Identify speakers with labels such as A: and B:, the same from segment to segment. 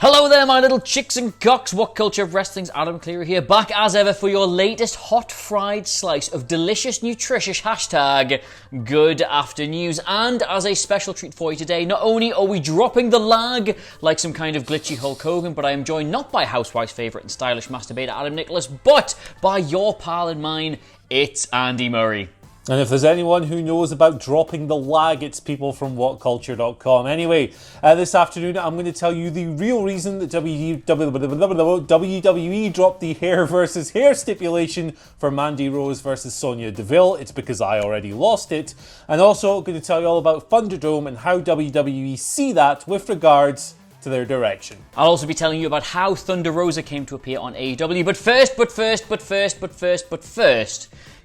A: Hello there, my little chicks and cocks. What Culture of Wrestling's Adam Cleary here, back as ever for your latest hot fried slice of delicious, nutritious #good after news. And as a special treat for you today, not only are we dropping the lag like some kind of glitchy Hulk Hogan, but I am joined not by Housewife's favourite and stylish masturbator Adam Nicholas, but by your pal and mine, it's Andy Murray.
B: And if there's anyone who knows about dropping the lag, it's people from WhatCulture.com. Anyway, this afternoon I'm going to tell you the real reason that WWE dropped the hair versus hair stipulation for Mandy Rose versus Sonya Deville. It's because I already lost it. And also going to tell you all about Thunderdome and how WWE see that with regards to their direction.
A: I'll also be telling you about how Thunder Rosa came to appear on AEW. But first,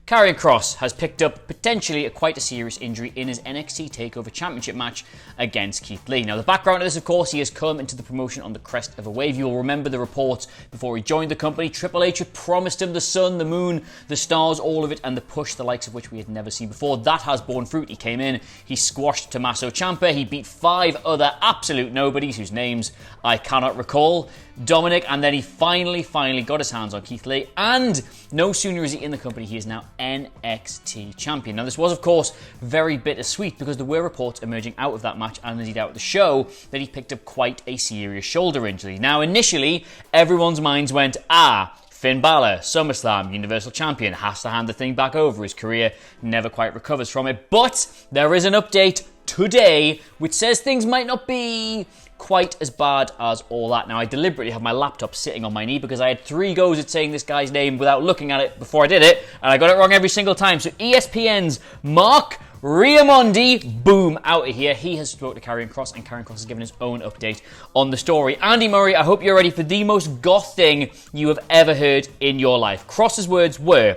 A: Karrion Kross has picked up potentially quite a serious injury in his NXT TakeOver Championship match against Keith Lee. Now, the background of this, of course, he has come into the promotion on the crest of a wave. You'll remember the reports before he joined the company. Triple H had promised him the sun, the moon, the stars, all of it, and the push, the likes of which we had never seen before. That has borne fruit. He came in, he squashed Tommaso Ciampa, he beat 5 other absolute nobodies whose names I cannot recall. Dominic, and then he finally got his hands on Keith Lee, and no sooner is he in the company, he is now NXT champion. Now, this was, of course, very bittersweet because there were reports emerging out of that match and indeed out of the show that he picked up quite a serious shoulder injury. Now, initially, everyone's minds went, Finn Balor, SummerSlam, Universal Champion, has to hand the thing back over. His career never quite recovers from it. But there is an update today which says things might not be quite as bad as all that. Now, I deliberately have my laptop sitting on my knee because I had 3 goes at saying this guy's name without looking at it before I did it, and I got it wrong every single time. So ESPN's Mark Riamondi, boom, out of here. He has spoken to Karrion Kross, and Karrion Kross has given his own update on the story. Andy Murray, I hope you're ready for the most goth thing you have ever heard in your life. Kross's words were,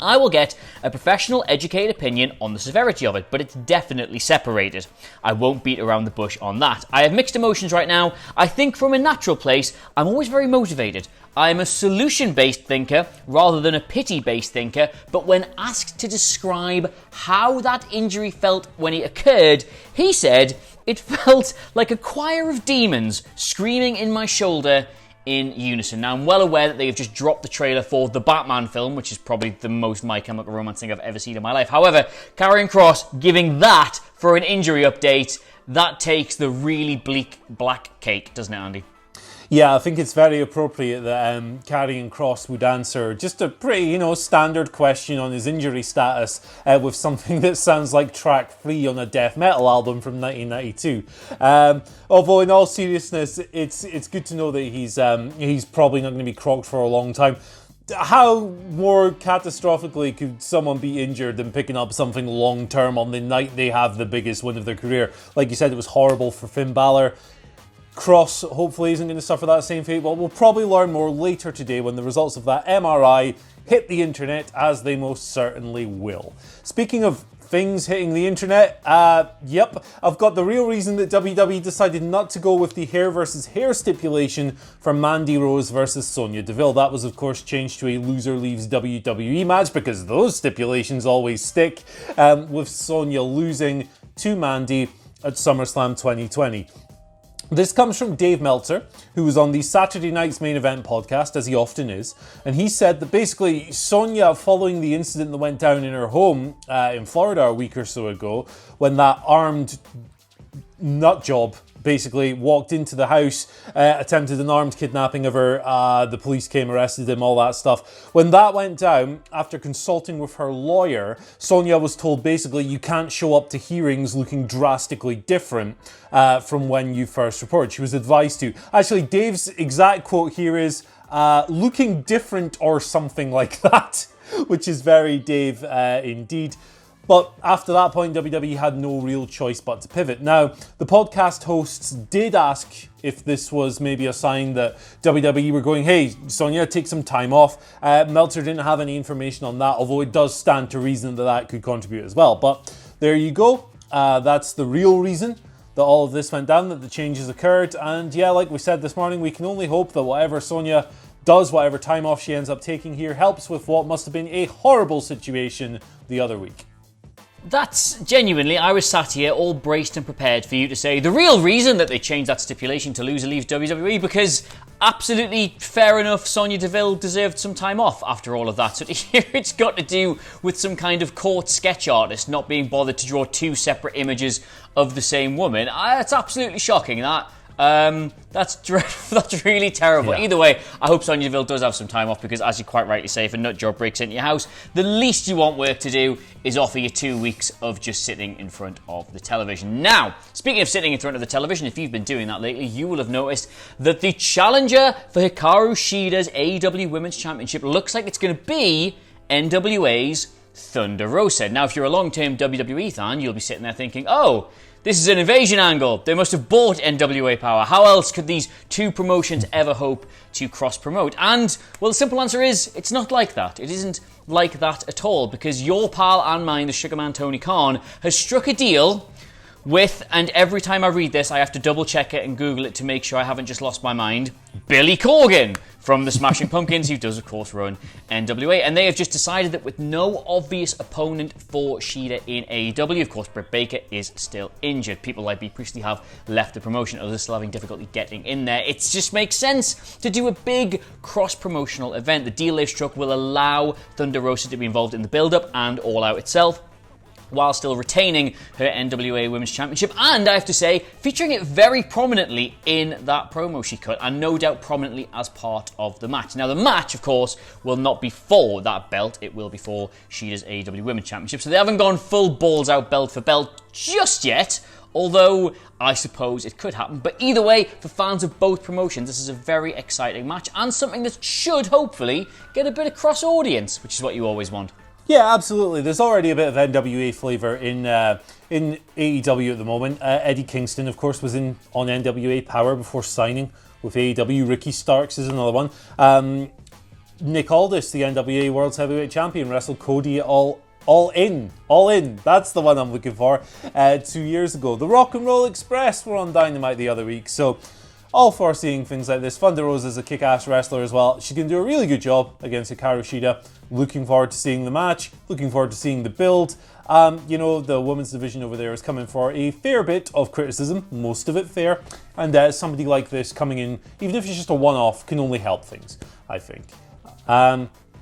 A: I will get a professional, educated opinion on the severity of it, but it's definitely separated. I won't beat around the bush on that. I have mixed emotions right now. I think from a natural place, I'm always very motivated. I am a solution-based thinker rather than a pity-based thinker, but when asked to describe how that injury felt when it occurred, he said, it felt like a choir of demons screaming in my shoulder in unison. Now, I'm well aware that they have just dropped the trailer for the Batman film, which is probably the most My Chemical Romance thing I've ever seen in my life. However, Karrion Kross giving that for an injury update, that takes the really bleak black cake, doesn't it, Andy?
B: Yeah, I think it's very appropriate that Karrion Kross would answer just a pretty, standard question on his injury status with something that sounds like track 3 on a death metal album from 1992. Although, in all seriousness, it's good to know that he's probably not going to be crocked for a long time. How more catastrophically could someone be injured than picking up something long-term on the night they have the biggest win of their career? Like you said, it was horrible for Finn Balor. Kross hopefully isn't going to suffer that same fate, but we'll probably learn more later today when the results of that MRI hit the internet, as they most certainly will. Speaking of things hitting the internet, I've got the real reason that WWE decided not to go with the hair versus hair stipulation for Mandy Rose versus Sonya Deville. That was, of course, changed to a loser leaves WWE match because those stipulations always stick, with Sonya losing to Mandy at SummerSlam 2020. This comes from Dave Meltzer, who was on the Saturday Night's Main Event podcast, as he often is, and he said that basically Sonya, following the incident that went down in her home in Florida a week or so ago, when that armed nutjob basically walked into the house, attempted an armed kidnapping of her, the police came, arrested him, all that stuff. When that went down, after consulting with her lawyer, Sonya was told basically you can't show up to hearings looking drastically different from when you first reported. She was advised to. Actually, Dave's exact quote here is, looking different or something like that, which is very Dave indeed. But after that point, WWE had no real choice but to pivot. Now, the podcast hosts did ask if this was maybe a sign that WWE were going, hey, Sonya, take some time off. Meltzer didn't have any information on that, although it does stand to reason that that could contribute as well. But there you go. That's the real reason that all of this went down, that the changes occurred. And yeah, like we said this morning, we can only hope that whatever Sonya does, whatever time off she ends up taking here, helps with what must have been a horrible situation the other week.
A: That's genuinely, I was sat here all braced and prepared for you to say the real reason that they changed that stipulation to loser leaves WWE, because absolutely fair enough, Sonya Deville deserved some time off after all of that. So to hear it's got to do with some kind of court sketch artist not being bothered to draw two separate images of the same woman, it's absolutely shocking. That's dreadful. That's really terrible. Yeah. Either way, I hope Sonya Deville does have some time off, because as you quite rightly say, if a nut job breaks into your house, the least you want work to do is offer you 2 weeks of just sitting in front of the television. Now, speaking of sitting in front of the television, if you've been doing that lately, you will have noticed that the challenger for Hikaru Shida's AEW Women's Championship looks like it's going to be NWA's Thunder Rosa. Now, if you're a long-term WWE fan, you'll be sitting there thinking, oh, this is an invasion angle. They must have bought NWA Power. How else could these two promotions ever hope to cross-promote? And, well, the simple answer is, it's not like that. It isn't like that at all, because your pal and mine, the Sugarman Tony Khan, has struck a deal with, and every time I read this, I have to double-check it and Google it to make sure I haven't just lost my mind, Billy Corgan from the Smashing Pumpkins, who does, of course, run NWA. And they have just decided that with no obvious opponent for Shida in AEW, of course, Britt Baker is still injured. People like Bea Priestley have left the promotion, others still having difficulty getting in there. It just makes sense to do a big cross-promotional event. The deal they've struck will allow Thunder Rosa to be involved in the build-up and All Out itself, while still retaining her NWA Women's Championship, and I have to say, featuring it very prominently in that promo she cut, and no doubt prominently as part of the match. Now, the match, of course, will not be for that belt, it will be for Shida's AEW Women's Championship, so they haven't gone full balls out belt for belt just yet, although I suppose it could happen. But either way, for fans of both promotions, this is a very exciting match, and something that should, hopefully, get a bit of cross-audience, which is what you always want.
B: Yeah, absolutely. There's already a bit of NWA flavour in AEW at the moment. Eddie Kingston, of course, was on NWA Power before signing with AEW. Ricky Starks is another one. Nick Aldis, the NWA World's Heavyweight Champion, wrestled Cody at All In. That's the one I'm looking for. 2 years ago. The Rock and Roll Express were on Dynamite the other week. So, all for seeing things like this. Thunder Rosa is a kick-ass wrestler as well. She can do a really good job against Hikaru Shida. Looking forward to seeing the match. Looking forward to seeing the build. The women's division over there is coming for a fair bit of criticism, most of it fair. And somebody like this coming in, even if it's just a one-off, can only help things, I think.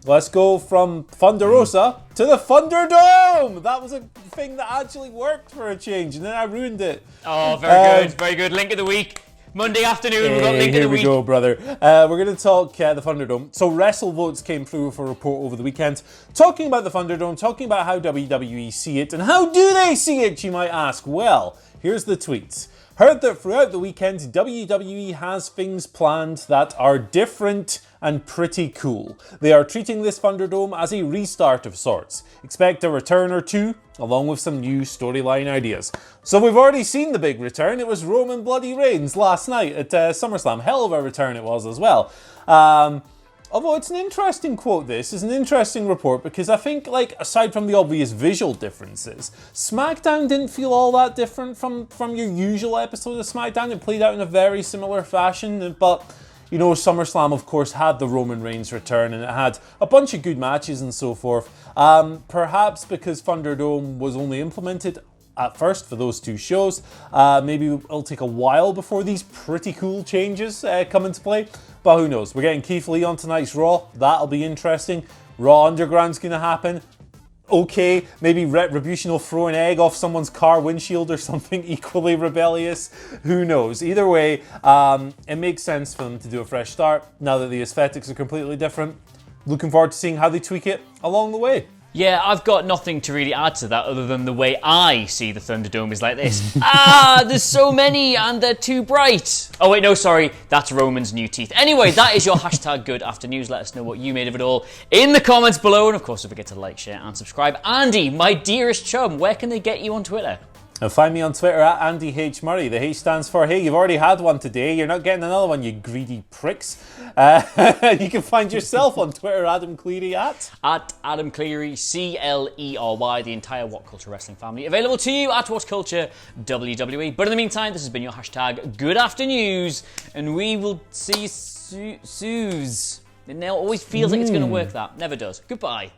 B: Let's go from Thunder Rosa to the Thunderdome. That was a thing that actually worked for a change, and then I ruined it.
A: Oh, very good, very good. Link of the week. Monday afternoon, we've got Link of the Week.
B: Here we go, brother. We're going to talk the Thunderdome. So WrestleVotes came through with a report over the weekend talking about the Thunderdome, talking about how WWE see it. And how do they see it, you might ask? Well, here's the tweets. Heard that throughout the weekend, WWE has things planned that are different and pretty cool. They are treating this Thunderdome as a restart of sorts. Expect a return or two, along with some new storyline ideas. So we've already seen the big return. It was Roman Bloody Reigns last night at SummerSlam. Hell of a return it was as well. Although it's an interesting quote, this is an interesting report, because I think, aside from the obvious visual differences, SmackDown didn't feel all that different from your usual episode of SmackDown. It played out in a very similar fashion, but SummerSlam, of course, had the Roman Reigns return, and it had a bunch of good matches and so forth. Perhaps because Thunderdome was only implemented at first for those two shows, maybe it'll take a while before these pretty cool changes come into play. But who knows? We're getting Keith Lee on tonight's Raw. That'll be interesting. Raw Underground's going to happen. Okay, maybe Retribution will throw an egg off someone's car windshield or something equally rebellious. Who knows? Either way, it makes sense for them to do a fresh start now that the aesthetics are completely different. Looking forward to seeing how they tweak it along the way.
A: Yeah, I've got nothing to really add to that other than the way I see the Thunderdome is like this. There's so many and they're too bright. Oh wait, no, sorry, that's Roman's new teeth. Anyway, that is your hashtag Good After News. Let us know what you made of it all in the comments below. And of course, don't forget to like, share and subscribe. Andy, my dearest chum, where can they get you on Twitter?
B: Find me on Twitter at Andy H. Murray. The H stands for, hey, you've already had one today. You're not getting another one, you greedy pricks. You can find yourself on Twitter, Adam Cleary at
A: Adam Cleary, Clery, the entire WhatCulture wrestling family. Available to you at WhatCulture WWE. But in the meantime, this has been your hashtag Good After News, and we will see you soon. It now always feels like it's going to work that. Never does. Goodbye.